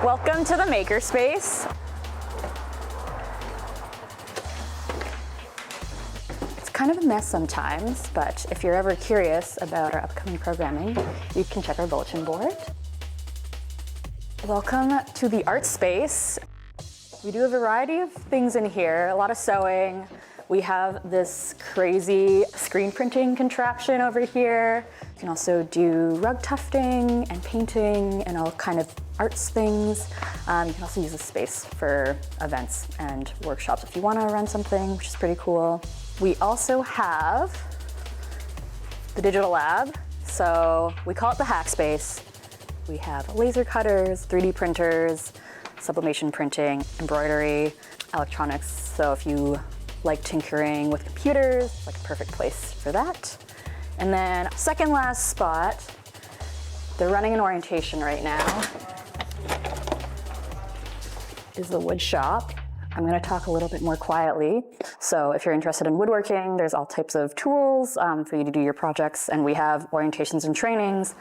Welcome to the Makerspace. It's kind of a mess sometimes, but if you're ever curious about our upcoming programming, you can check our bulletin board. Welcome to the art space. We do a variety of things in here, a lot of sewing. We have this crazy screen printing contraption over here. You can also do rug tufting and painting and all kind of arts things. You can also use this space for events and workshops if you want to run something, which is pretty cool. We also have the digital lab. So we call it the hack space. We have laser cutters, 3D printers, sublimation printing, embroidery, electronics. So if you like tinkering with computers, it's like a perfect place for that. And then second last spot, they're running an orientation right now, is the wood shop. I'm gonna talk a little bit more quietly. So if you're interested in woodworking, there's all types of tools for you to do your projects, and we have orientations and trainings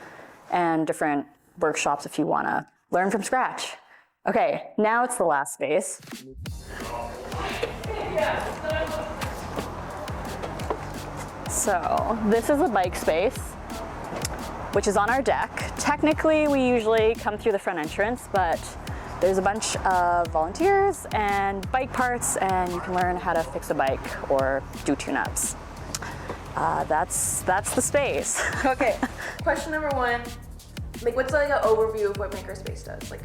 and different workshops if you wanna learn from scratch. Okay, now it's the last space. So this is a bike space, which is on our deck. Technically, we usually come through the front entrance, but there's a bunch of volunteers and bike parts, and you can learn how to fix a bike or do tune-ups. That's the space. Okay, question number one, like what's like an overview of what Makerspace does? Like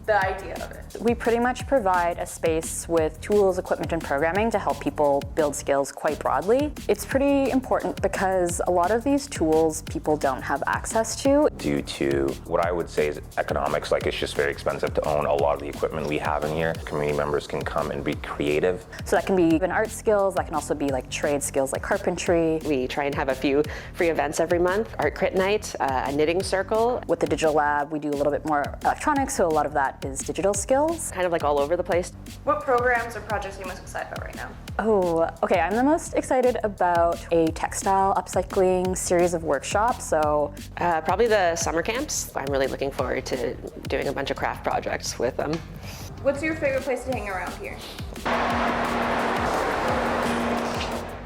the idea of it. We pretty much provide a space with tools, equipment, and programming to help people build skills quite broadly. It's pretty important because a lot of these tools people don't have access to. Due to what I would say is economics, like it's just very expensive to own a lot of the equipment we have in here. Community members can come and be creative. So that can be even art skills, that can also be like trade skills like carpentry. We try and have a few free events every month. Art Crit Night, a knitting circle. With the digital lab, we do a little bit more electronics, so a lot of that is digital skills. Kind of like all over the place. What programs or projects are you most excited about right now? Oh, okay, I'm the most excited about a textile upcycling series of workshops, so. Probably the summer camps. I'm really looking forward to doing a bunch of craft projects with them. What's your favorite place to hang around here?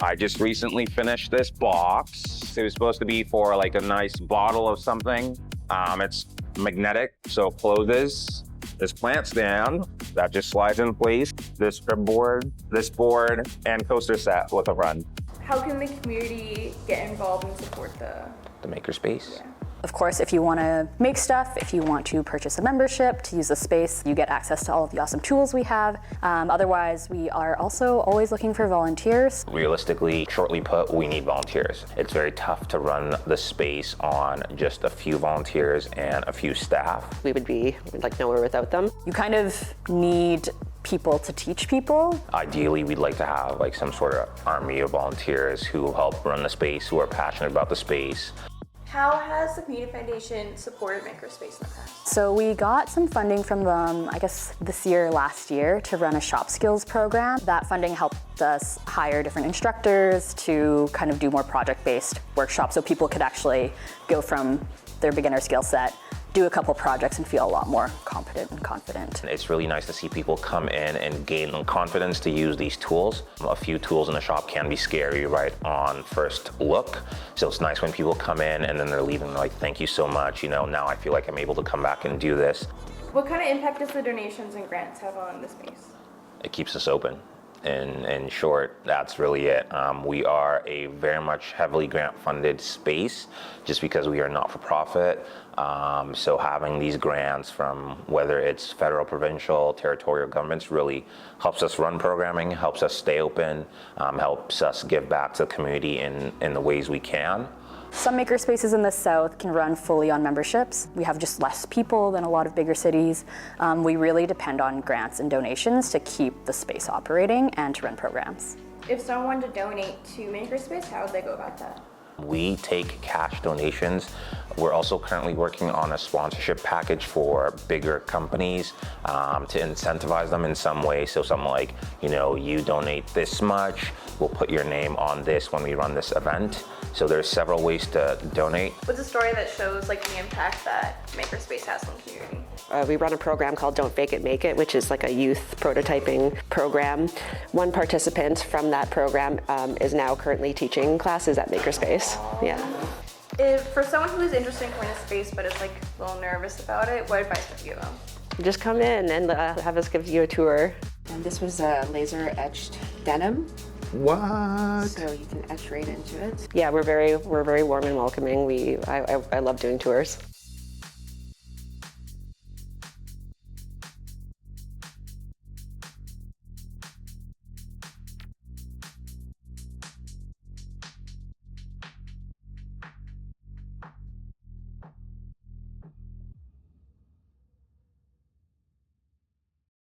I just recently finished this box. It was supposed to be for like a nice bottle of something. It's magnetic, so it closes. This plant stand that just slides in place. This strip board, this board, and coaster set with a run. How can the community get involved and support the Makerspace. Yeah. Of course, if you want to make stuff, if you want to purchase a membership to use the space, you get access to all of the awesome tools we have. Otherwise, we are also always looking for volunteers. Realistically, shortly put, we need volunteers. It's very tough to run the space on just a few volunteers and a few staff. We would be like nowhere without them. You kind of need people to teach people. Ideally, we'd like to have like some sort of army of volunteers who help run the space, who are passionate about the space. How has the Community Foundation supported Makerspace in the past? So we got some funding from them, I guess last year, to run a shop skills program. That funding helped us hire different instructors to kind of do more project-based workshops so people could actually go from their beginner skill set, do a couple projects and feel a lot more competent and confident. It's really nice to see people come in and gain confidence to use these tools. A few tools in the shop can be scary right on first look. So it's nice when people come in and then they're leaving like, thank you so much. You know, now I feel like I'm able to come back and do this. What kind of impact does the donations and grants have on the space? It keeps us open. In short, that's really it. We are a very much heavily grant-funded space just because we are not-for-profit. So having these grants from whether it's federal, provincial, territorial governments really helps us run programming, helps us stay open, helps us give back to the community in the ways we can. Some makerspaces in the South can run fully on memberships. We have just less people than a lot of bigger cities. We really depend on grants and donations to keep the space operating and to run programs. If someone wanted to donate to Makerspace, how would they go about that? We take cash donations. We're also currently working on a sponsorship package for bigger companies to incentivize them in some way. So something like, you donate this much, we'll put your name on this when we run this event. So there's several ways to donate. What's a story that shows like the impact that Makerspace has on the community? We run a program called Don't Fake It, Make It, which is like a youth prototyping program. One participant from that program is now currently teaching classes at Makerspace. Yeah. If for someone who is interested in coming to space but is like a little nervous about it, what advice would you give them? Just come in and have us give you a tour. And this was a laser etched denim, What? so you can etch right into it. Yeah, we're very warm and welcoming. I love doing tours.